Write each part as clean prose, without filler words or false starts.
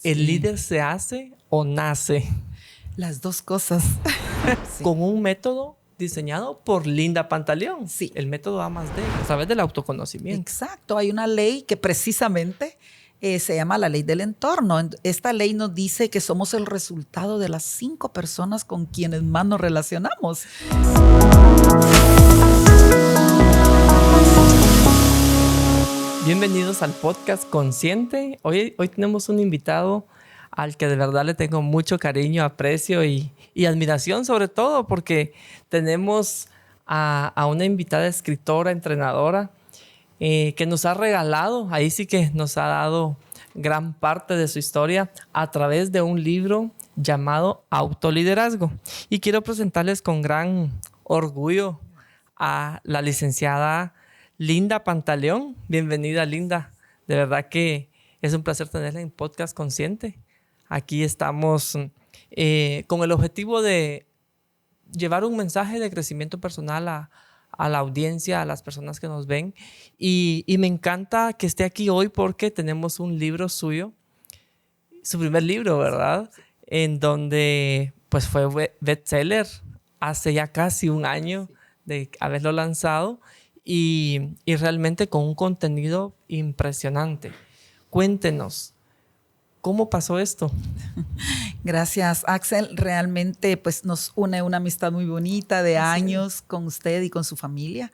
¿El líder se hace o nace? Las dos cosas. Con un método diseñado por Linda Pantaleón. Sí. El método A+D, a través del autoconocimiento. Exacto. Hay una ley que precisamente se llama la ley del entorno. Esta ley nos dice que somos el resultado de las 5 personas con quienes más nos relacionamos. Bienvenidos al podcast Consciente. Hoy tenemos un invitado al que de verdad le tengo mucho cariño, aprecio y admiración, sobre todo porque tenemos a una invitada escritora, entrenadora, que nos ha regalado, ahí sí que nos ha dado gran parte de su historia a través de un libro llamado Autoliderazgo. Y quiero presentarles con gran orgullo a la licenciada Linda Pantaleón. Bienvenida, Linda. De verdad que es un placer tenerla en Podcast Consciente. Aquí estamos con el objetivo de llevar un mensaje de crecimiento personal a la audiencia, a las personas que nos ven. Y me encanta que esté aquí hoy porque tenemos un libro suyo, su primer libro, ¿verdad? Sí. En donde pues fue bestseller hace ya casi un año de haberlo lanzado y realmente con un contenido impresionante. Cuéntenos, ¿cómo pasó esto? Gracias, Axel. Realmente pues, nos une una amistad muy bonita de años con usted y con su familia.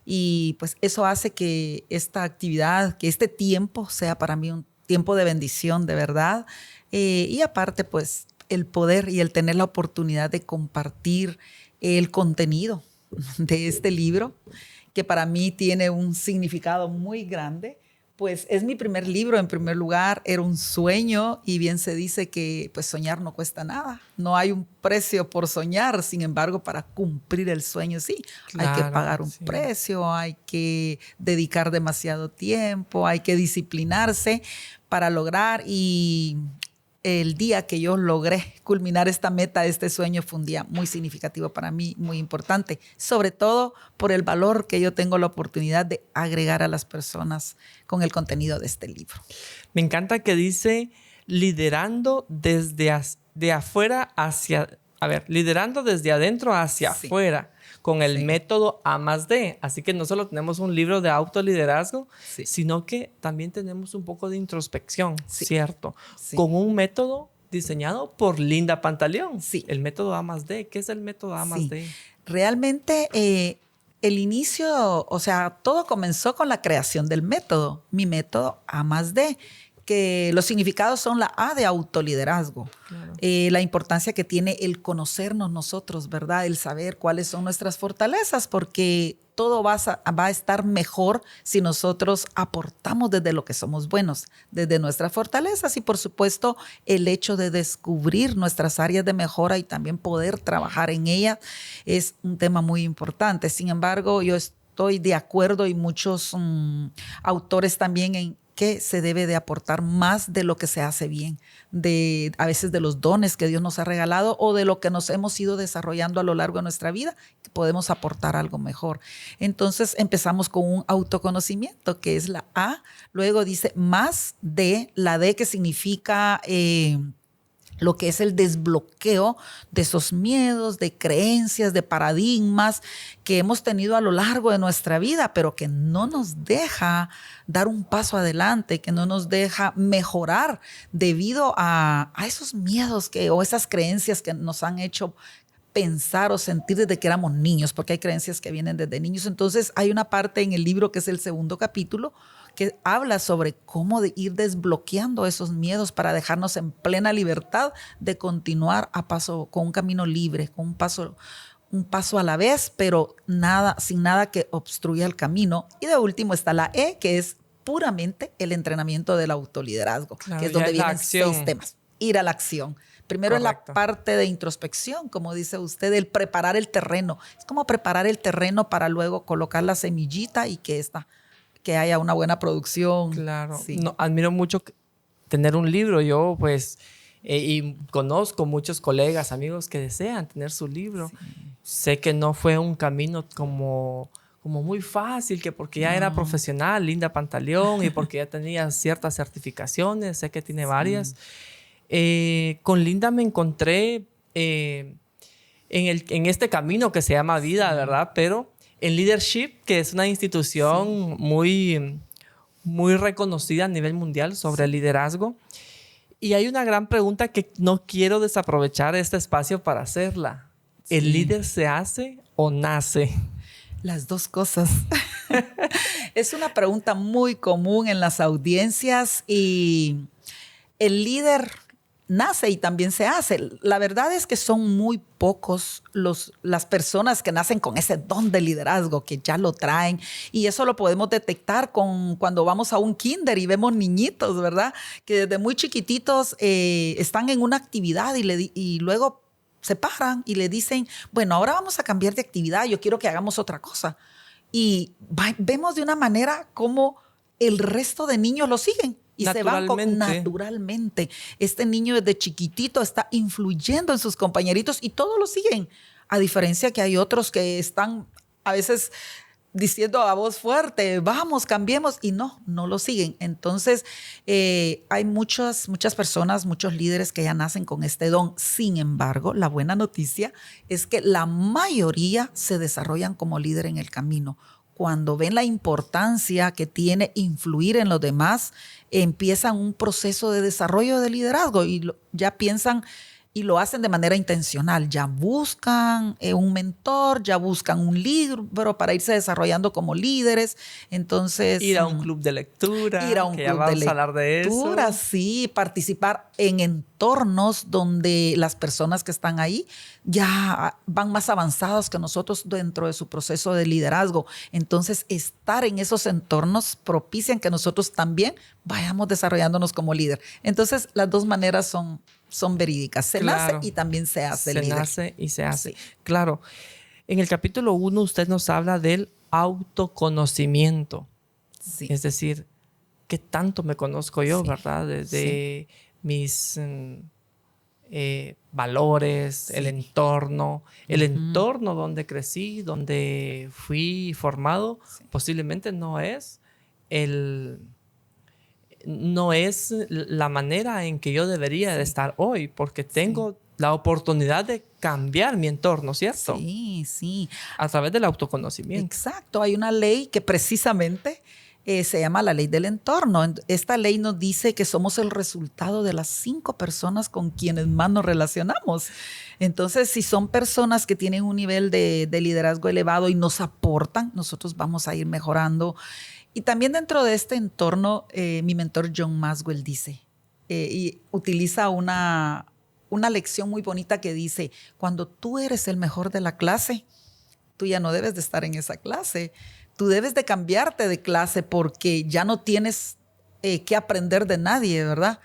Y pues eso hace que esta actividad, que este tiempo sea para mí un tiempo de bendición, de verdad. Y aparte, pues el poder y el tener la oportunidad de compartir el contenido de este libro, que para mí tiene un significado muy grande. Pues es mi primer libro, en primer lugar, era un sueño y bien se dice que pues soñar no cuesta nada. No hay un precio por soñar, sin embargo, para cumplir el sueño sí. Claro, hay que pagar un precio, hay que dedicar demasiado tiempo, hay que disciplinarse para lograr y el día que yo logré culminar esta meta, este sueño, fue un día muy significativo para mí, muy importante, sobre todo por el valor que yo tengo la oportunidad de agregar a las personas con el contenido de este libro. Me encanta que dice liderando desde de afuera hacia, liderando desde adentro hacia afuera con el método A+D. Así que no solo tenemos un libro de autoliderazgo, sino que también tenemos un poco de introspección, ¿cierto? Sí. Con un método diseñado por Linda Pantaleón. Sí. El método A+D. ¿Qué es el método A+D? Sí. Realmente el inicio, o sea, todo comenzó con la creación del método, mi método A+D, que los significados son la A de autoliderazgo, claro. La importancia que tiene el conocernos nosotros, ¿verdad? El saber cuáles son nuestras fortalezas, porque todo va a estar mejor si nosotros aportamos desde lo que somos buenos, desde nuestras fortalezas y por supuesto el hecho de descubrir nuestras áreas de mejora y también poder trabajar en ellas es un tema muy importante. Sin embargo, yo estoy de acuerdo y muchos autores también en que se debe de aportar más de lo que se hace bien, a veces de los dones que Dios nos ha regalado o de lo que nos hemos ido desarrollando a lo largo de nuestra vida, que podemos aportar algo mejor. Entonces empezamos con un autoconocimiento, que es la A, luego dice más D, la D que significa lo que es el desbloqueo de esos miedos, de creencias, de paradigmas que hemos tenido a lo largo de nuestra vida, pero que no nos deja dar un paso adelante, que no nos deja mejorar debido a esos miedos o esas creencias que nos han hecho pensar o sentir desde que éramos niños, porque hay creencias que vienen desde niños. Entonces hay una parte en el libro que es el segundo capítulo que habla sobre cómo ir desbloqueando esos miedos para dejarnos en plena libertad de continuar con un camino libre, con un paso a la vez, pero sin nada que obstruya el camino. Y de último está la E, que es puramente el entrenamiento del autoliderazgo, claro, que es donde vienen 6 temas. Ir a la acción. Primero es la parte de introspección, como dice usted, el preparar el terreno. Es como preparar el terreno para luego colocar la semillita y que haya una buena producción. Claro. Sí. No, admiro mucho tener un libro. Yo, pues, y conozco muchos colegas, amigos que desean tener su libro. Sí. Sé que no fue un camino como muy fácil, que porque ya era profesional, Linda Pantaleón, y porque ya tenía ciertas certificaciones, sé que tiene varias. Con Linda me encontré en este camino que se llama vida, ¿verdad? Pero en Leadership, que es una institución muy, muy reconocida a nivel mundial sobre el liderazgo. Y hay una gran pregunta que no quiero desaprovechar este espacio para hacerla. ¿El líder se hace o nace? Las dos cosas. Es una pregunta muy común en las audiencias y el líder nace y también se hace. La verdad es que son muy pocos las personas que nacen con ese don de liderazgo, que ya lo traen. Y eso lo podemos detectar cuando vamos a un kinder y vemos niñitos, ¿verdad? Que desde muy chiquititos están en una actividad y luego se paran y le dicen, bueno, ahora vamos a cambiar de actividad, yo quiero que hagamos otra cosa. Y vemos de una manera como el resto de niños lo siguen. Y se van naturalmente. Este niño desde chiquitito está influyendo en sus compañeritos y todos lo siguen. A diferencia que hay otros que están a veces diciendo a voz fuerte, vamos, cambiemos, y no lo siguen. Entonces, hay muchas personas, muchos líderes que ya nacen con este don. Sin embargo, la buena noticia es que la mayoría se desarrollan como líder en el camino. Cuando ven la importancia que tiene influir en los demás, empiezan un proceso de desarrollo de liderazgo y ya piensan y lo hacen de manera intencional. Ya buscan un mentor, ya buscan un libro para irse desarrollando como líderes. Entonces, ir a un club de lectura, ir a un que club ya vamos de a hablar de eso. Sí, participar en entornos donde las personas que están ahí ya van más avanzadas que nosotros dentro de su proceso de liderazgo. Entonces, estar en esos entornos propician que nosotros también vayamos desarrollándonos como líder. Entonces, las dos maneras son verídicas. Se nace y también se hace líder. Se nace y se hace. Sí. Claro. En el capítulo 1 usted nos habla del autoconocimiento. Sí. Es decir, ¿qué tanto me conozco yo, verdad? Desde mis valores, el entorno. El entorno donde crecí, donde fui formado, posiblemente no es la manera en que yo debería de estar hoy, porque tengo la oportunidad de cambiar mi entorno, ¿cierto? Sí. A través del autoconocimiento. Exacto. Hay una ley que precisamente se llama la ley del entorno. Esta ley nos dice que somos el resultado de las 5 personas con quienes más nos relacionamos. Entonces, si son personas que tienen un nivel de liderazgo elevado y nos aportan, nosotros vamos a ir mejorando. Y también dentro de este entorno, mi mentor John Maxwell dice, y utiliza una lección muy bonita que dice, cuando tú eres el mejor de la clase, tú ya no debes de estar en esa clase. Tú debes de cambiarte de clase porque ya no tienes que aprender de nadie, ¿verdad?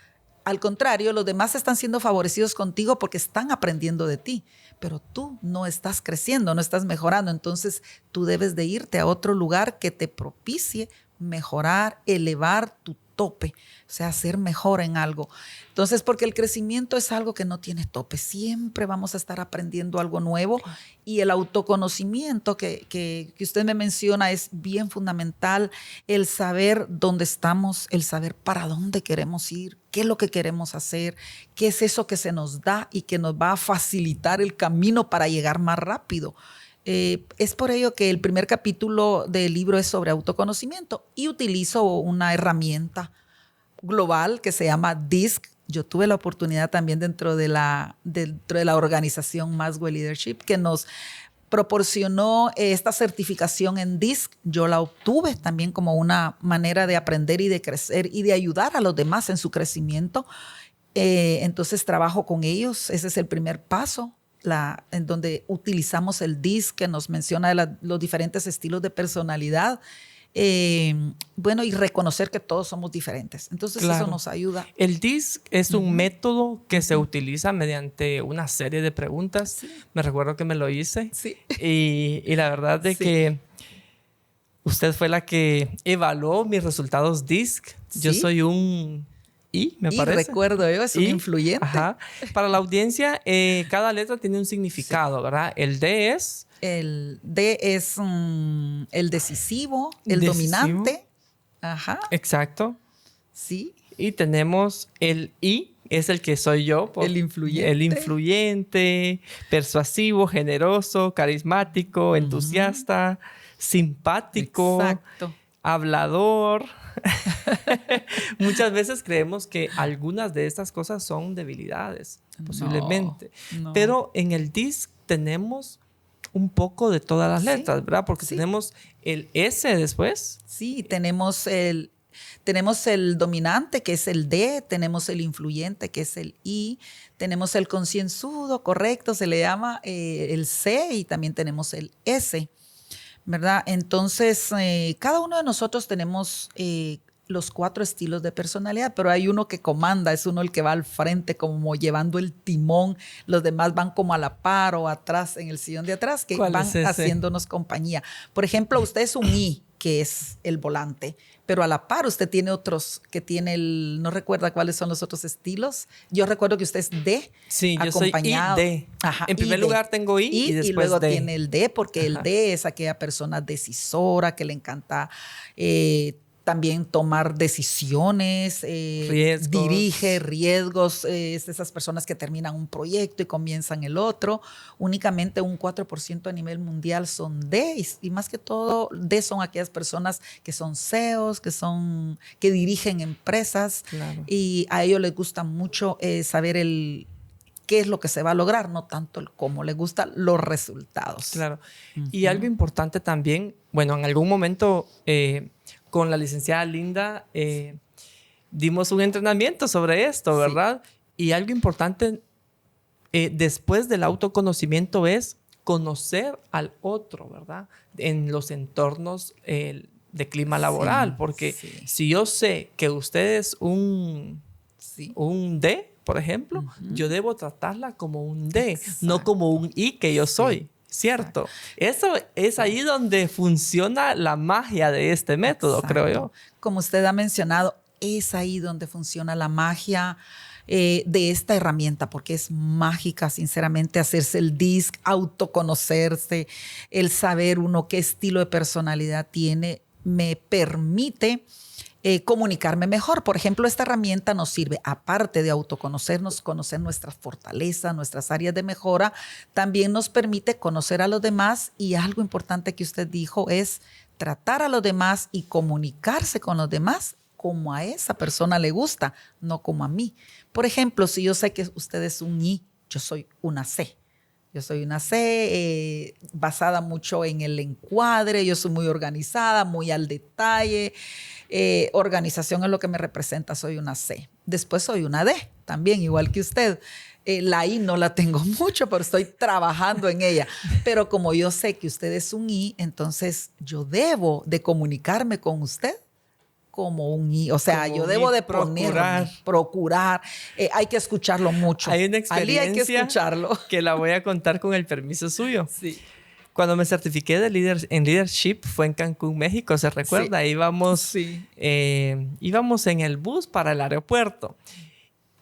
Al contrario, los demás están siendo favorecidos contigo porque están aprendiendo de ti, pero tú no estás creciendo, no estás mejorando. Entonces, tú debes de irte a otro lugar que te propicie mejorar, elevar tu tope, o sea, ser mejor en algo. Entonces, porque el crecimiento es algo que no tiene tope, siempre vamos a estar aprendiendo algo nuevo y el autoconocimiento que usted me menciona es bien fundamental, el saber dónde estamos, el saber para dónde queremos ir, qué es lo que queremos hacer, qué es eso que se nos da y que nos va a facilitar el camino para llegar más rápido. Es por ello que el primer capítulo del libro es sobre autoconocimiento y utilizo una herramienta global que se llama DISC. Yo tuve la oportunidad también dentro de la organización Maxwell Leadership que nos proporcionó esta certificación en DISC. Yo la obtuve también como una manera de aprender y de crecer y de ayudar a los demás en su crecimiento. Entonces trabajo con ellos. Ese es el primer paso. En donde utilizamos el DISC que nos menciona los diferentes estilos de personalidad. Bueno, y reconocer que todos somos diferentes. Entonces, eso nos ayuda. El DISC es un método que se utiliza mediante una serie de preguntas. Sí. Me recuerdo que me lo hice. Sí. Y la verdad de que usted fue la que evaluó mis resultados DISC. ¿Sí? Yo soy un me parece. Recuerdo yo, es un influyente. Ajá. Para la audiencia, cada letra tiene un significado, ¿verdad? El D es... El D es el decisivo, el dominante. Ajá. Exacto. Sí. Y tenemos el I, es el que soy yo. El influyente. El influyente, persuasivo, generoso, carismático, entusiasta, simpático, Exacto. hablador. Muchas veces creemos que algunas de estas cosas son debilidades, posiblemente. No. Pero en el DISC tenemos un poco de todas las letras, ¿verdad? Porque tenemos el S después. Sí, tenemos el dominante, que es el D, tenemos el influyente, que es el I, tenemos el concienzudo, correcto, se le llama el C, y también tenemos el S, ¿verdad? Entonces, cada uno de nosotros tenemos los 4 estilos de personalidad, pero hay uno que comanda, es uno el que va al frente como llevando el timón, los demás van como a la par o atrás, en el sillón de atrás, que van haciéndonos compañía. Por ejemplo, usted es un I, que es el volante, pero a la par usted tiene otros que tiene no recuerda cuáles son los otros estilos. Yo recuerdo que usted es D. Sí, yo soy I, D. Ajá, en primer lugar tengo I y después y luego D. tiene el D, porque el D es aquella persona decisora que le encanta también tomar decisiones, dirige riesgos, es de esas personas que terminan un proyecto y comienzan el otro. Únicamente un 4% a nivel mundial son D, y más que todo D son aquellas personas que son CEOs, que dirigen empresas, claro. Y a ellos les gusta mucho saber qué es lo que se va a lograr, no tanto el cómo, les gustan los resultados. Claro. Y algo importante también, bueno, en algún momento con la licenciada Linda dimos un entrenamiento sobre esto, ¿verdad? Sí. Y algo importante después del autoconocimiento es conocer al otro, ¿verdad? En los entornos de clima laboral, porque si yo sé que usted es un D, por ejemplo, yo debo tratarla como un D, no como un I que yo soy. ¿Cierto? Eso es ahí donde funciona la magia de este método, creo yo. Como usted ha mencionado, es ahí donde funciona la magia de esta herramienta, porque es mágica, sinceramente, hacerse el DISC, autoconocerse, el saber uno qué estilo de personalidad tiene, me permite comunicarme mejor. Por ejemplo, esta herramienta nos sirve, aparte de autoconocernos, conocer nuestras fortalezas, nuestras áreas de mejora, también nos permite conocer a los demás, y algo importante que usted dijo es tratar a los demás y comunicarse con los demás como a esa persona le gusta, no como a mí. Por ejemplo, si yo sé que usted es un I, yo soy una C. Yo soy una C basada mucho en el encuadre, yo soy muy organizada, muy al detalle. Organización es lo que me representa, soy una C. Después soy una D, también igual que usted. La I no la tengo mucho, pero estoy trabajando en ella. Pero como yo sé que usted es un I, entonces yo debo de comunicarme con usted como un I. O sea, yo debo de procurar. Hay que escucharlo mucho. Hay una experiencia hay que escucharlo. Que la voy a contar con el permiso suyo. Sí. Cuando me certifiqué en Leadership fue en Cancún, México, ¿se recuerda? Sí. Íbamos en el bus para el aeropuerto.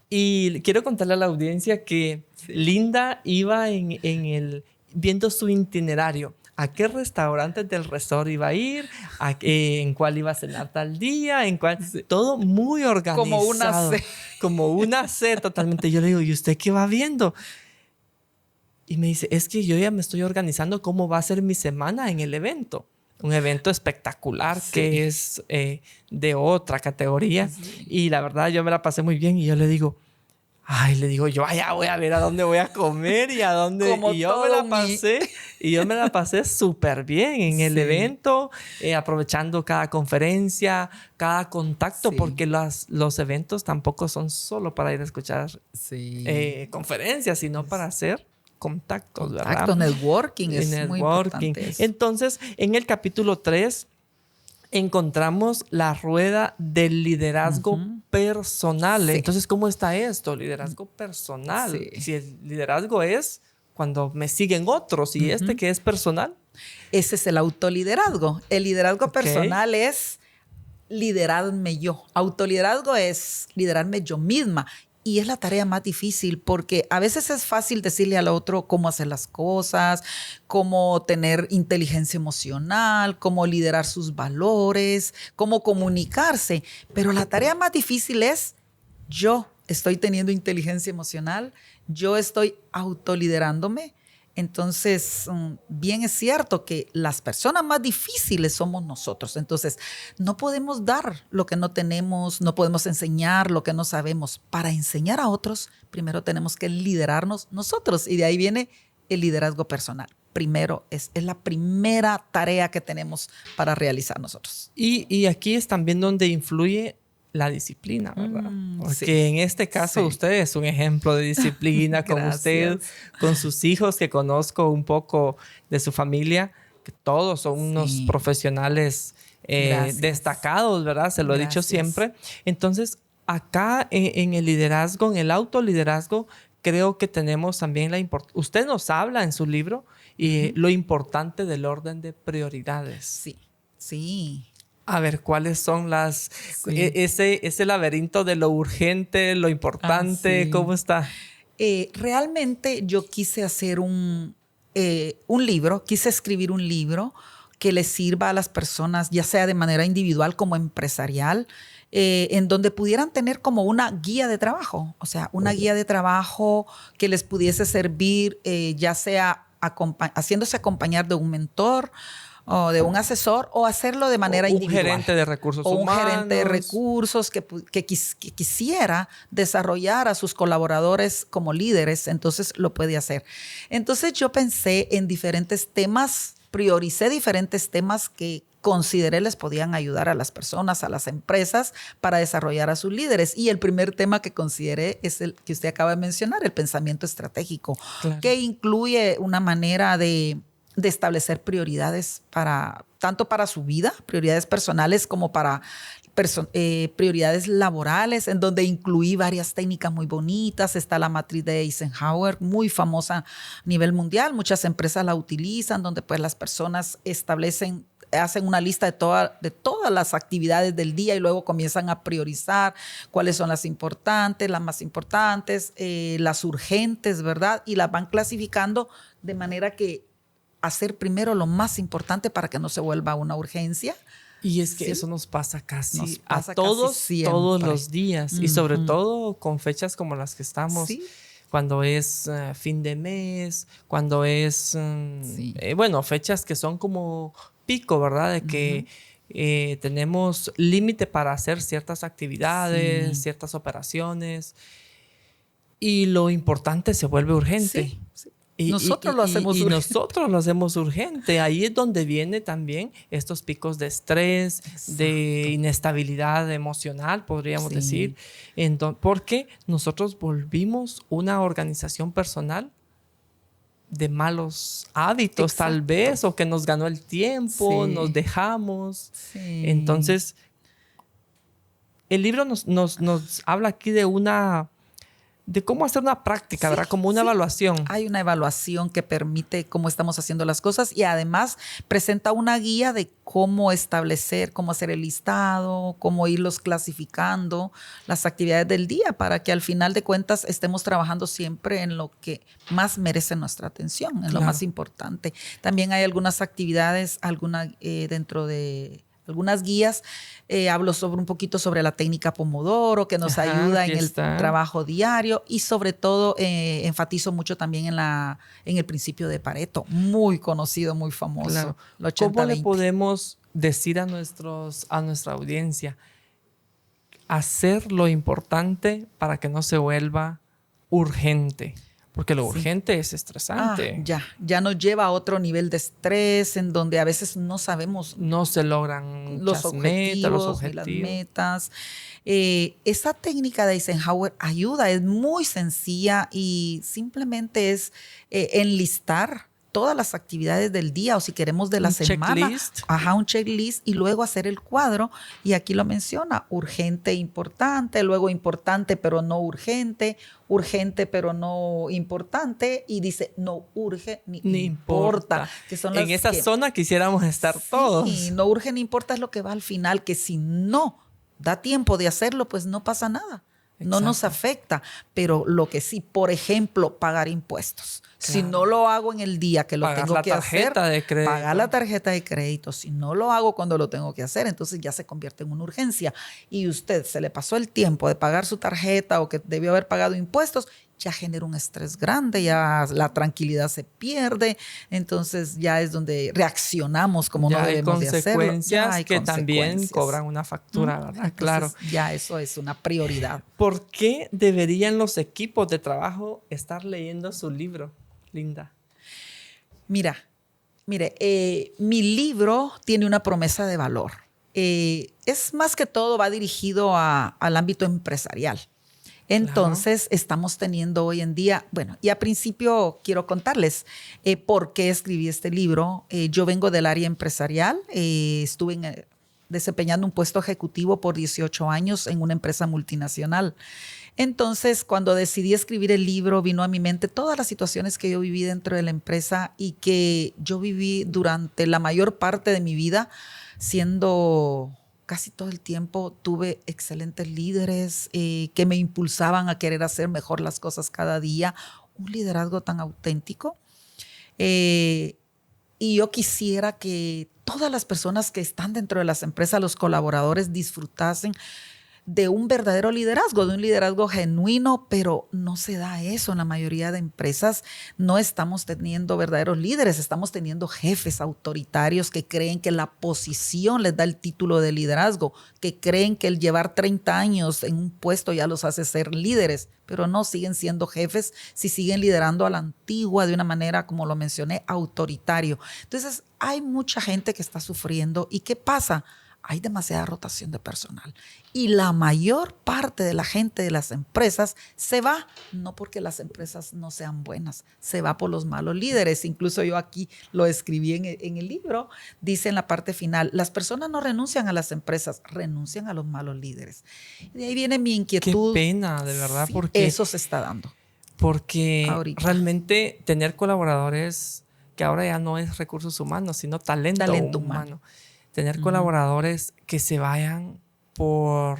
Y quiero contarle a la audiencia que Linda iba viendo su itinerario. ¿A qué restaurantes del resort iba a ir? ¿En cuál iba a cenar tal día? ¿En cuál? Todo muy organizado. Como una C. Como una C totalmente. Yo le digo, ¿y usted qué va viendo? Y me dice, es que yo ya me estoy organizando cómo va a ser mi semana en el evento. Un evento espectacular que es de otra categoría. Sí. Y la verdad, yo me la pasé muy bien. Y yo le digo, yo allá voy a ver a dónde voy a comer y a dónde. Y yo me la pasé súper bien en el evento, aprovechando cada conferencia, cada contacto, porque los eventos tampoco son solo para ir a escuchar conferencias, sino para hacer contactos, ¿verdad? Networking es muy importante eso. Entonces, en el capítulo 3 encontramos la rueda del liderazgo personal. Entonces, ¿cómo está esto? Liderazgo personal. Si el liderazgo es cuando me siguen otros y que es personal. Ese es el autoliderazgo. El liderazgo personal es liderarme yo. Autoliderazgo es liderarme yo misma. Y es la tarea más difícil porque a veces es fácil decirle al otro cómo hacer las cosas, cómo tener inteligencia emocional, cómo liderar sus valores, cómo comunicarse. Pero la tarea más difícil es yo estoy teniendo inteligencia emocional, yo estoy autoliderándome. Entonces, bien es cierto que las personas más difíciles somos nosotros. Entonces, no podemos dar lo que no tenemos, no podemos enseñar lo que no sabemos. Para enseñar a otros, primero tenemos que liderarnos nosotros. Y de ahí viene el liderazgo personal. Primero, es la primera tarea que tenemos para realizar nosotros. Y aquí es también donde influye la disciplina, ¿verdad? Porque sí. en este caso Sí. usted es un ejemplo de disciplina con usted, con sus hijos, que conozco un poco de su familia, que todos son unos profesionales destacados, ¿verdad? Se lo he dicho siempre. Entonces, acá en el liderazgo, en el autoliderazgo, creo que tenemos también la importancia. Usted nos habla en su libro lo importante del orden de prioridades. Sí, sí. A ver, ¿cuáles son las... Sí. Ese laberinto de lo urgente, lo importante, sí. ¿Cómo está? Realmente yo quise hacer un libro, quise escribir un libro que les sirva a las personas, ya sea de manera individual como empresarial, en donde pudieran tener como una guía de trabajo, o sea, una guía de trabajo que les pudiese servir, ya sea haciéndose acompañar de un mentor, o de un asesor, o hacerlo de manera individual. Un gerente de recursos humanos. O un gerente de recursos que quisiera desarrollar a sus colaboradores como líderes, entonces lo puede hacer. Entonces yo pensé en diferentes temas, prioricé diferentes temas que consideré les podían ayudar a las personas, a las empresas, para desarrollar a sus líderes. Y el primer tema que consideré es el que usted acaba de mencionar, el pensamiento estratégico, claro, que incluye una manera de establecer prioridades tanto para su vida, prioridades personales, como para prioridades laborales, en donde incluí varias técnicas muy bonitas. Está la matriz de Eisenhower, muy famosa a nivel mundial. Muchas empresas la utilizan, donde pues las personas hacen una lista de todas las actividades del día y luego comienzan a priorizar cuáles son las importantes, las más importantes, las urgentes, ¿verdad? Y las van clasificando de manera que hacer primero lo más importante para que no se vuelva una urgencia. Y es que eso nos pasa casi a todos los días. Y sobre todo con fechas como las que estamos. ¿Sí? Cuando es fin de mes, cuando es, fechas que son como pico, ¿verdad? De que tenemos límite para hacer ciertas actividades, ciertas operaciones. Y lo importante se vuelve urgente. Sí. Nosotros lo hacemos urgente. Nosotros lo hacemos urgente. Ahí es donde viene también estos picos de estrés, de inestabilidad emocional, podríamos decir. Porque nosotros volvimos una organización personal de malos hábitos, tal vez, o que nos ganó el tiempo, nos dejamos. Entonces, el libro nos habla aquí de cómo hacer una práctica, ¿verdad? Como una evaluación. Hay una evaluación que permite cómo estamos haciendo las cosas y además presenta una guía de cómo establecer, cómo hacer el listado, cómo irlos clasificando, las actividades del día, para que al final de cuentas estemos trabajando siempre en lo que más merece nuestra atención, en lo más importante. También hay algunas actividades, dentro de algunas guías, hablo un poquito sobre la técnica Pomodoro, que nos ayuda en el trabajo diario, y sobre todo enfatizo mucho también en el principio de Pareto, muy conocido, muy famoso. Claro. ¿Cómo le podemos decir a nuestra audiencia hacer lo importante para que no se vuelva urgente? Porque lo urgente es estresante. Ya nos lleva a otro nivel de estrés en donde a veces no sabemos. No se logran los objetivos. Y las metas. Esa técnica de Eisenhower ayuda, es muy sencilla y simplemente es enlistar todas las actividades del día, o si queremos de la semana. Checklist. Un checklist, y luego hacer el cuadro. Y aquí lo menciona: urgente, importante, luego importante pero no urgente, urgente pero no importante, y dice no urge ni importa. Que son en esa zona quisiéramos estar todos. Y no urge ni importa es lo que va al final, que si no da tiempo de hacerlo, pues no pasa nada. No nos afecta, pero lo que sí, por ejemplo, pagar impuestos. Claro. Si no lo hago en el día que lo tengo que hacer, pagar la tarjeta de crédito. Si no lo hago cuando lo tengo que hacer, entonces ya se convierte en una urgencia. Y usted se le pasó el tiempo de pagar su tarjeta o que debió haber pagado impuestos, ya genera un estrés grande, ya la tranquilidad se pierde, entonces ya es donde reaccionamos como ya no debemos de hacerlo. Ya hay que también cobran una factura, ¿verdad? Entonces, claro. Ya eso es una prioridad. ¿Por qué deberían los equipos de trabajo estar leyendo su libro, Linda? Mire, mi libro tiene una promesa de valor. Es más que todo, va dirigido al ámbito empresarial. Entonces, estamos teniendo hoy en día, bueno, y a principio quiero contarles por qué escribí este libro. Yo vengo del área empresarial, estuve desempeñando un puesto ejecutivo por 18 años en una empresa multinacional. Entonces, cuando decidí escribir el libro, vino a mi mente todas las situaciones que yo viví dentro de la empresa y que yo viví durante la mayor parte de mi vida siendo... Casi todo el tiempo tuve excelentes líderes que me impulsaban a querer hacer mejor las cosas cada día. Un liderazgo tan auténtico. Y yo quisiera que todas las personas que están dentro de las empresas, los colaboradores, disfrutasen de un verdadero liderazgo, de un liderazgo genuino, pero no se da eso en la mayoría de empresas. No estamos teniendo verdaderos líderes, estamos teniendo jefes autoritarios que creen que la posición les da el título de liderazgo, que creen que el llevar 30 años en un puesto ya los hace ser líderes, pero no, siguen siendo jefes si siguen liderando a la antigua de una manera, como lo mencioné, autoritario. Entonces, hay mucha gente que está sufriendo. ¿Y qué pasa? Hay demasiada rotación de personal y la mayor parte de la gente de las empresas se va, no porque las empresas no sean buenas, se va por los malos líderes. Incluso yo aquí lo escribí en el libro, dice en la parte final, las personas no renuncian a las empresas, renuncian a los malos líderes. Y de ahí viene mi inquietud. Qué pena, de verdad, sí, porque eso se está dando. Porque ahorita realmente tener colaboradores, que ahora ya no es recursos humanos, sino talento humano. Tener colaboradores que se vayan por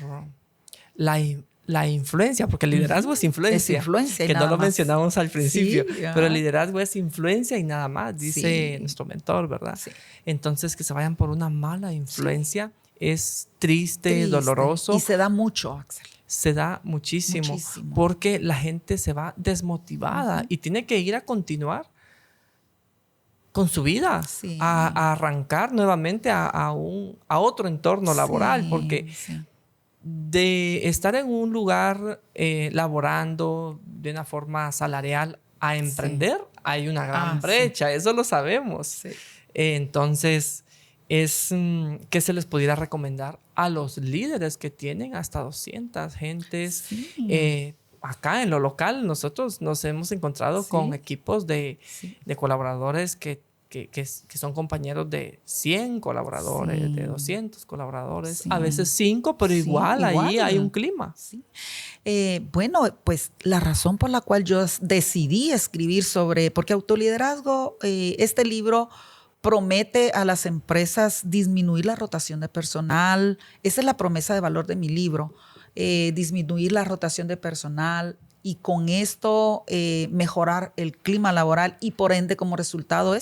la influencia, porque el liderazgo es influencia. Es influencia y que nada no lo más. mencionamos al principio, Sí, pero el liderazgo es influencia y nada más, dice nuestro mentor, ¿verdad? Sí. Entonces, que se vayan por una mala influencia es triste, doloroso. Y se da mucho, Axel. Se da muchísimo, porque la gente se va desmotivada y tiene que ir a continuar con su vida, a arrancar nuevamente a otro entorno laboral, porque de estar en un lugar laborando de una forma salarial a emprender, hay una gran brecha, eso lo sabemos. Sí. Entonces, ¿qué se les pudiera recomendar a los líderes que tienen hasta 200 gentes? Sí. Acá en lo local nosotros nos hemos encontrado con equipos de colaboradores que son compañeros de 100 colaboradores, de 200 colaboradores, a veces 5, pero igual ahí hay un clima. Sí. Bueno, pues la razón por la cual yo decidí escribir porque autoliderazgo, este libro promete a las empresas disminuir la rotación de personal. Esa es la promesa de valor de mi libro. Disminuir la rotación de personal y con esto mejorar el clima laboral y por ende como resultado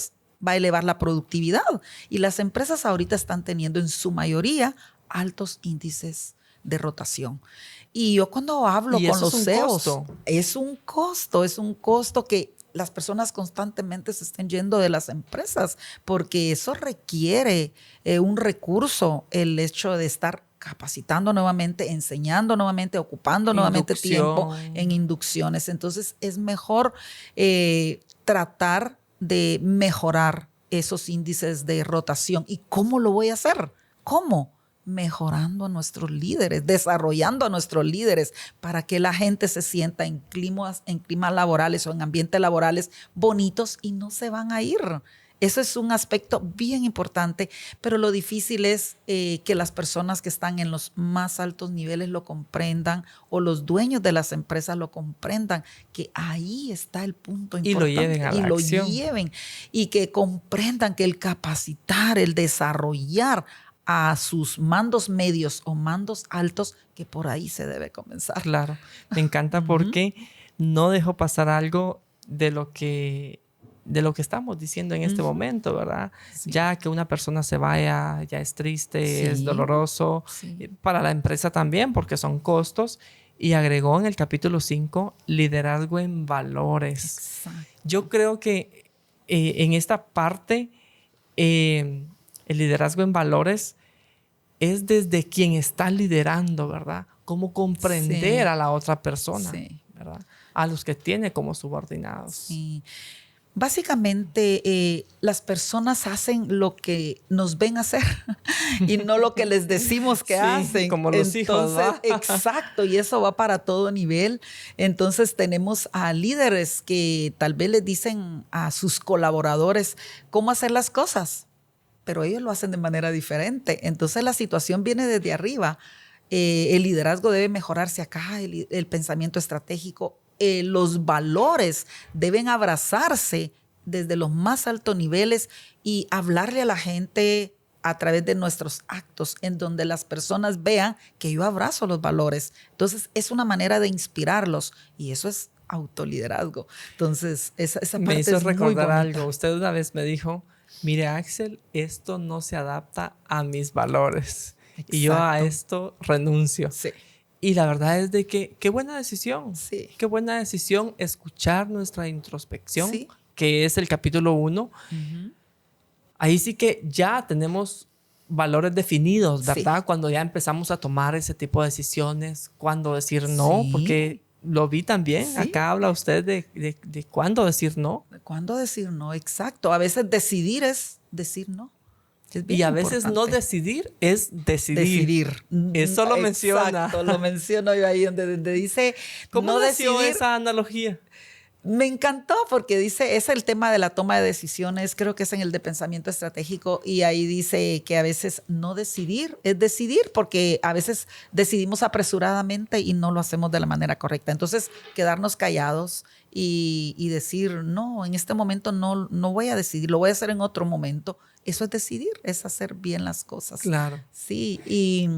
va a elevar la productividad. Y las empresas ahorita están teniendo en su mayoría altos índices de rotación. Y yo cuando hablo con los CEOs, es un costo que las personas constantemente se estén yendo de las empresas porque eso requiere un recurso, el hecho de estar capacitando nuevamente, enseñando nuevamente, ocupando nuevamente tiempo en inducciones. Entonces es mejor tratar de mejorar esos índices de rotación. ¿Y cómo lo voy a hacer? ¿Cómo? Mejorando a nuestros líderes, desarrollando a nuestros líderes para que la gente se sienta en climas laborales o en ambientes laborales bonitos y no se van a ir. Eso es un aspecto bien importante, pero lo difícil es que las personas que están en los más altos niveles lo comprendan o los dueños de las empresas lo comprendan, que ahí está el punto importante. Y lo lleven a la acción. Y que comprendan que el capacitar, el desarrollar a sus mandos medios o mandos altos, que por ahí se debe comenzar. Claro, me encanta porque no dejo pasar algo de lo que estamos diciendo en este momento, ¿verdad? Sí. Ya que una persona se vaya, ya es triste, Sí. es doloroso. Sí. Para la empresa también, porque son costos. Y agregó en el capítulo 5, liderazgo en valores. Exacto. Yo creo que en esta parte, el liderazgo en valores es desde quien está liderando, ¿verdad? Cómo comprender a la otra persona, ¿verdad? A los que tiene como subordinados. Sí. Básicamente, las personas hacen lo que nos ven hacer y no lo que les decimos que hacen. Como los hijos, ¿va? Exacto, y eso va para todo nivel. Entonces, tenemos a líderes que tal vez les dicen a sus colaboradores cómo hacer las cosas, pero ellos lo hacen de manera diferente. Entonces, la situación viene desde arriba. El liderazgo debe mejorarse acá, el pensamiento estratégico. Los valores deben abrazarse desde los más altos niveles y hablarle a la gente a través de nuestros actos, en donde las personas vean que yo abrazo los valores. Entonces, es una manera de inspirarlos y eso es autoliderazgo. Entonces, esa parte me hizo es recordar muy bonita. algo. Usted una vez me dijo, mire, Axel, esto no se adapta a mis valores. Exacto. Y yo a esto renuncio. Sí. Y la verdad es de que qué buena decisión. Sí. Qué buena decisión escuchar nuestra introspección, sí. que es el capítulo 1. Uh-huh. Ahí sí que ya tenemos valores definidos, ¿verdad? Sí. Cuando ya empezamos a tomar ese tipo de decisiones, cuándo decir no, Sí. porque lo vi también. Sí. Acá habla usted de cuándo decir no. ¿Cuándo decir no? Exacto. A veces decidir es decir no. Y a veces no decidir es decidir. Eso lo menciona. Exacto, lo menciono yo ahí donde dice ¿Cómo no nació decidir? esa analogía? Me encantó porque dice, es el tema de la toma de decisiones, creo que es en el de pensamiento estratégico, y ahí dice que a veces no decidir es decidir, porque a veces decidimos apresuradamente y no lo hacemos de la manera correcta. Entonces, quedarnos callados y decir, no, en este momento no voy a decidir, lo voy a hacer en otro momento. Eso es decidir, es hacer bien las cosas. Claro. Sí, y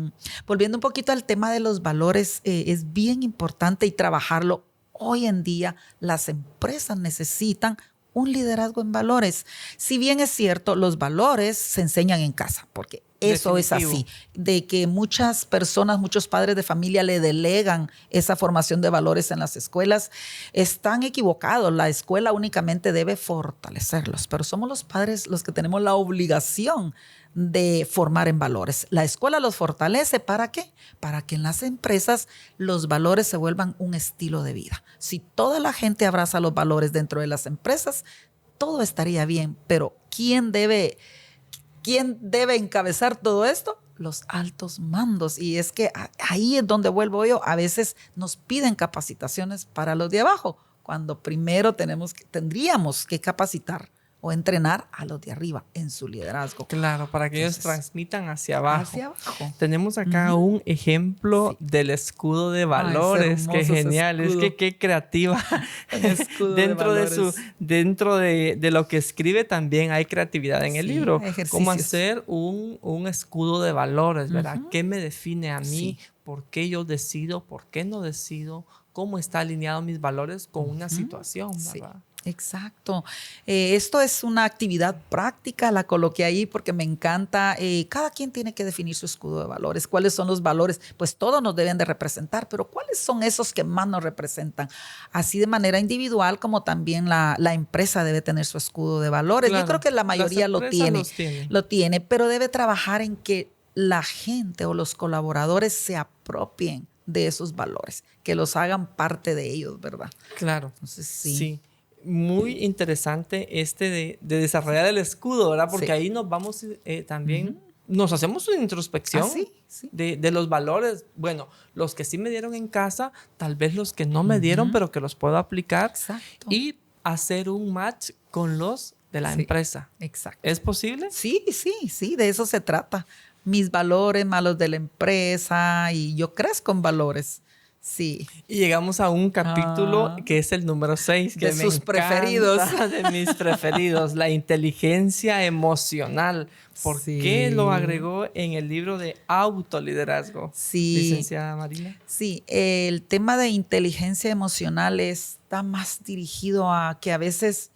volviendo un poquito al tema de los valores, es bien importante y trabajarlo. Hoy en día las empresas necesitan un liderazgo en valores. Si bien es cierto, los valores se enseñan en casa, porque eso Definitivo. es así, de que muchas personas, muchos padres de familia le delegan esa formación de valores en las escuelas, están equivocados. La escuela únicamente debe fortalecerlos, pero somos los padres los que tenemos la obligación de formar en valores. La escuela los fortalece, ¿para qué? Para que en las empresas los valores se vuelvan un estilo de vida. Si toda la gente abraza los valores dentro de las empresas, todo estaría bien, pero ¿quién debe encabezar todo esto? Los altos mandos. Y es que ahí es donde vuelvo yo. A veces nos piden capacitaciones para los de abajo, cuando primero tendríamos que capacitar o entrenar a los de arriba en su liderazgo. Claro, para que ellos transmitan hacia abajo. Hacia abajo. Tenemos acá un ejemplo del escudo de valores. Qué genial, es que qué creativa. Dentro de lo que escribe también hay creatividad en el libro. Cómo hacer un escudo de valores, ¿verdad? ¿Qué me define a mí? ¿Por qué yo decido? ¿Por qué no decido? ¿Cómo está alineado mis valores con una situación, verdad? Exacto. Esto es una actividad práctica, la coloqué ahí porque me encanta. Cada quien tiene que definir su escudo de valores. ¿Cuáles son los valores? Pues todos nos deben de representar, pero ¿cuáles son esos que más nos representan? Así de manera individual, como también la empresa debe tener su escudo de valores. Claro, yo creo que la mayoría lo tiene, pero debe trabajar en que la gente o los colaboradores se apropien de esos valores, que los hagan parte de ellos, ¿verdad? Claro. Entonces, sí. Muy interesante de desarrollar el escudo, ¿verdad? Porque ahí nos vamos también, nos hacemos una introspección de los valores. Bueno, los que sí me dieron en casa, tal vez los que no me dieron, pero que los puedo aplicar. Exacto. Y hacer un match con los de la empresa. Exacto. ¿Es posible? Sí, de eso se trata. Mis valores más los de la empresa y yo crezco en valores. Sí. Y llegamos a un capítulo que es el número 6, que de sus preferidos. De mis preferidos, la inteligencia emocional. ¿Por qué lo agregó en el libro de autoliderazgo, licenciada Marina? Sí, el tema de inteligencia emocional está más dirigido a que a veces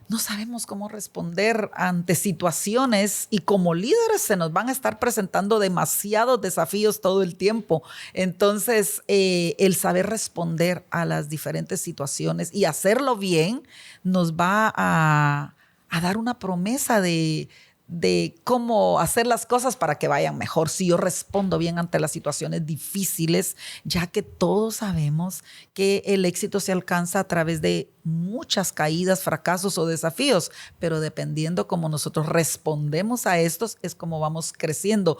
no sabemos cómo responder ante situaciones y como líderes se nos van a estar presentando demasiados desafíos todo el tiempo. Entonces, el saber responder a las diferentes situaciones y hacerlo bien nos va a dar una promesa de cómo hacer las cosas para que vayan mejor. Si yo respondo bien ante las situaciones difíciles, ya que todos sabemos que el éxito se alcanza a través de muchas caídas, fracasos o desafíos, pero dependiendo cómo nosotros respondemos a estos, es como vamos creciendo.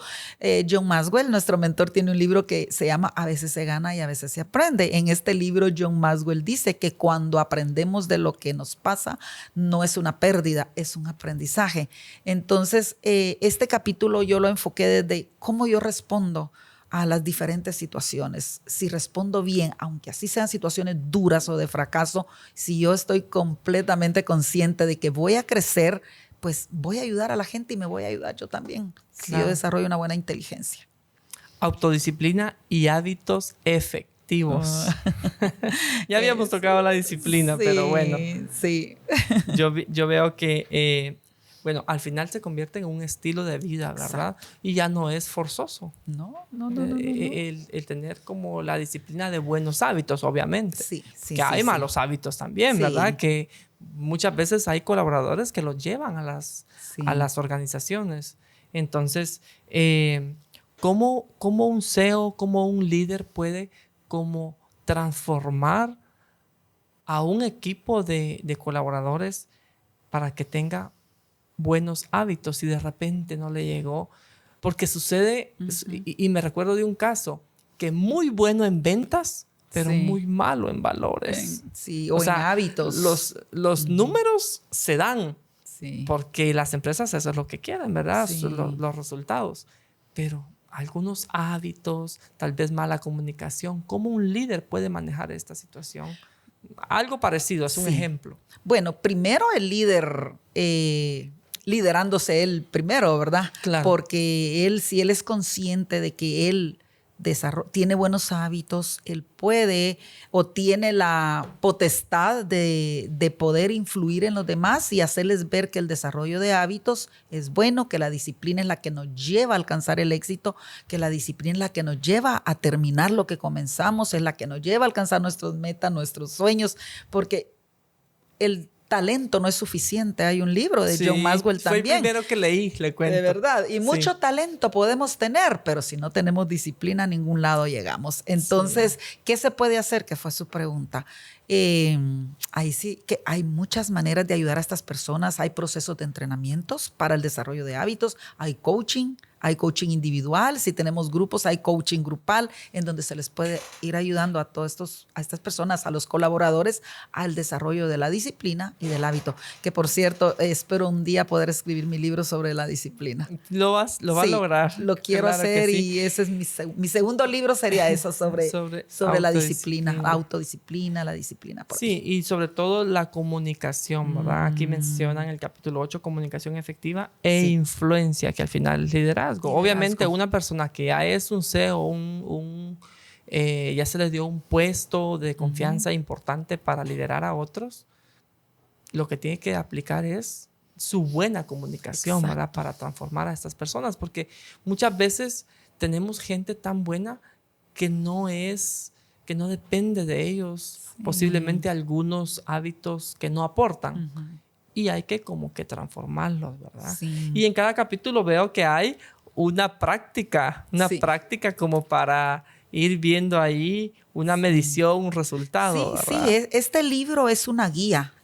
John Maxwell, nuestro mentor, tiene un libro que se llama A veces se gana y a veces se aprende. En este libro, John Maxwell dice que cuando aprendemos de lo que nos pasa, no es una pérdida, es un aprendizaje. Entonces, este capítulo yo lo enfoqué desde cómo yo respondo a las diferentes situaciones. Si respondo bien, aunque así sean situaciones duras o de fracaso, si yo estoy completamente consciente de que voy a crecer, pues voy a ayudar a la gente y me voy a ayudar yo también. Si yo desarrollo una buena inteligencia. Autodisciplina y hábitos efectivos. Ya habíamos tocado la disciplina, sí, pero bueno. Sí. Yo veo que... bueno, al final se convierte en un estilo de vida, ¿verdad? Exacto. Y ya no es forzoso. No. El tener como la disciplina de buenos hábitos, obviamente. Sí. Que hay malos hábitos también, ¿verdad? Que muchas veces hay colaboradores que los llevan a las organizaciones. Entonces, ¿cómo un CEO, cómo un líder puede como transformar a un equipo de colaboradores para que tenga buenos hábitos y de repente no le llegó? Porque sucede, y me recuerdo de un caso, que muy bueno en ventas, pero muy malo en valores. O en hábitos. Los números se dan, sí, porque las empresas eso es lo que quieren, ¿verdad? Sí. Los resultados. Pero algunos hábitos, tal vez mala comunicación, ¿cómo un líder puede manejar esta situación? Algo parecido, es un ejemplo. Bueno, primero el líder... liderándose él primero, ¿verdad? Claro. Porque si él es consciente de que él tiene buenos hábitos, él puede o tiene la potestad de poder influir en los demás y hacerles ver que el desarrollo de hábitos es bueno, que la disciplina es la que nos lleva a alcanzar el éxito, que la disciplina es la que nos lleva a terminar lo que comenzamos, es la que nos lleva a alcanzar nuestras metas, nuestros sueños, porque el talento no es suficiente. Hay un libro de John Maxwell también. Fue el primero que leí, le cuento. De verdad. Y mucho talento podemos tener, pero si no tenemos disciplina, a ningún lado llegamos. Entonces, ¿qué se puede hacer? Que fue su pregunta. Ahí sí que hay muchas maneras de ayudar a estas personas. Hay procesos de entrenamientos para el desarrollo de hábitos. Hay coaching individual. Si tenemos grupos, hay coaching grupal en donde se les puede ir ayudando a estas personas, a los colaboradores, al desarrollo de la disciplina y del hábito. Que por cierto, espero un día poder escribir mi libro sobre la disciplina. Lo va a lograr. Lo quiero hacer y ese es mi segundo libro sería eso, sobre la disciplina, la autodisciplina, la disciplina. Sí, y sobre todo la comunicación, ¿verdad? Aquí mencionan en el capítulo 8 comunicación efectiva e influencia, que al final es liderazgo. Obviamente una persona que ya es un CEO, ya se le dio un puesto de confianza importante para liderar a otros, lo que tiene que aplicar es su buena comunicación, ¿verdad? Para transformar a estas personas, porque muchas veces tenemos gente tan buena que no depende de ellos, posiblemente algunos hábitos que no aportan. Y hay que como que transformarlos, ¿verdad? Sí. Y en cada capítulo veo que hay una práctica como para ir viendo ahí una medición, un resultado, ¿verdad? Sí, este libro es una guía,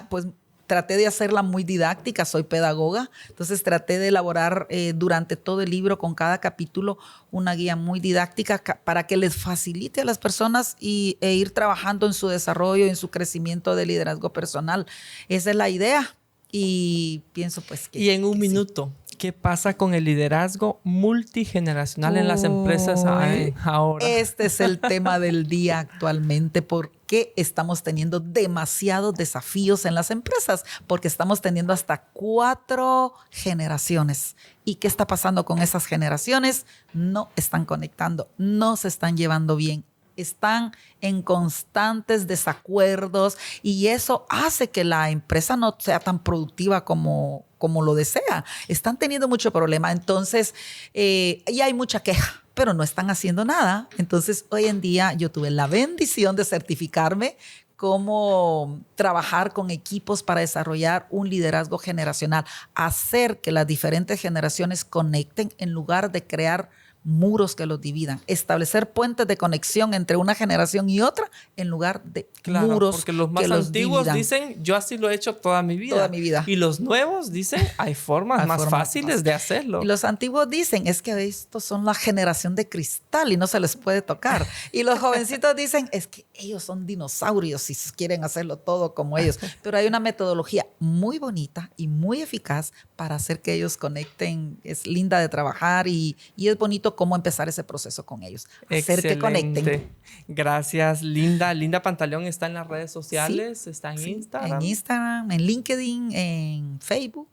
pues traté de hacerla muy didáctica, soy pedagoga, entonces traté de elaborar durante todo el libro, con cada capítulo, una guía muy didáctica para que les facilite a las personas e ir trabajando en su desarrollo, en su crecimiento de liderazgo personal. Esa es la idea y pienso pues que... Y en un minuto, ¿Qué pasa con el liderazgo multigeneracional en las empresas ahora? Este es el tema del día actualmente. ¿Por qué estamos teniendo demasiados desafíos en las empresas? Porque estamos teniendo hasta 4 generaciones. ¿Y qué está pasando con esas generaciones? No están conectando, no se están llevando bien. Están en constantes desacuerdos y eso hace que la empresa no sea tan productiva como lo desea. Están teniendo mucho problema. Entonces, y hay mucha queja, pero no están haciendo nada. Entonces, hoy en día yo tuve la bendición de certificarme cómo trabajar con equipos para desarrollar un liderazgo generacional, hacer que las diferentes generaciones conecten en lugar de crear muros que los dividan, establecer puentes de conexión entre una generación y otra en lugar de muros porque los más antiguos dicen, yo así lo he hecho toda mi vida. Toda mi vida. Y los nuevos dicen, hay formas más fáciles de hacerlo. Y los antiguos dicen, es que estos son la generación de cristal y no se les puede tocar. Y los jovencitos dicen, es que ellos son dinosaurios y quieren hacerlo todo como ellos. Pero hay una metodología muy bonita y muy eficaz para hacer que ellos conecten. Es linda de trabajar y es bonito cómo empezar ese proceso con ellos. Hacer que conecten. Gracias, Linda. Linda Pantaleón está en las redes sociales, sí, está en Instagram. En Instagram, en LinkedIn, en Facebook.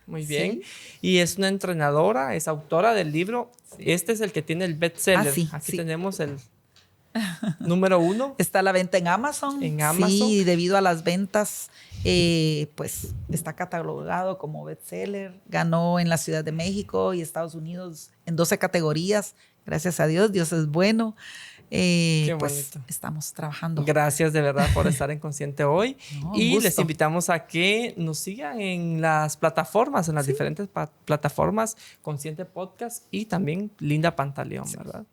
Muy bien. Sí. Y es una entrenadora, es autora del libro. Este es el que tiene el bestseller. Aquí tenemos el número 1. Está a la venta en Amazon. En Amazon. Sí, debido a las ventas, pues está catalogado como bestseller. Ganó en la Ciudad de México y Estados Unidos en 12 categorías. Gracias a Dios, Dios es bueno. Qué pues bonito. Estamos trabajando. Gracias de verdad por estar en Consciente hoy. Y gusto. les invitamos a que nos sigan en las plataformas, en las diferentes plataformas, Consciente Podcast y también Linda Pantaleón, ¿verdad?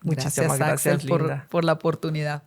Muchísimas gracias, Axel, Linda. por la oportunidad.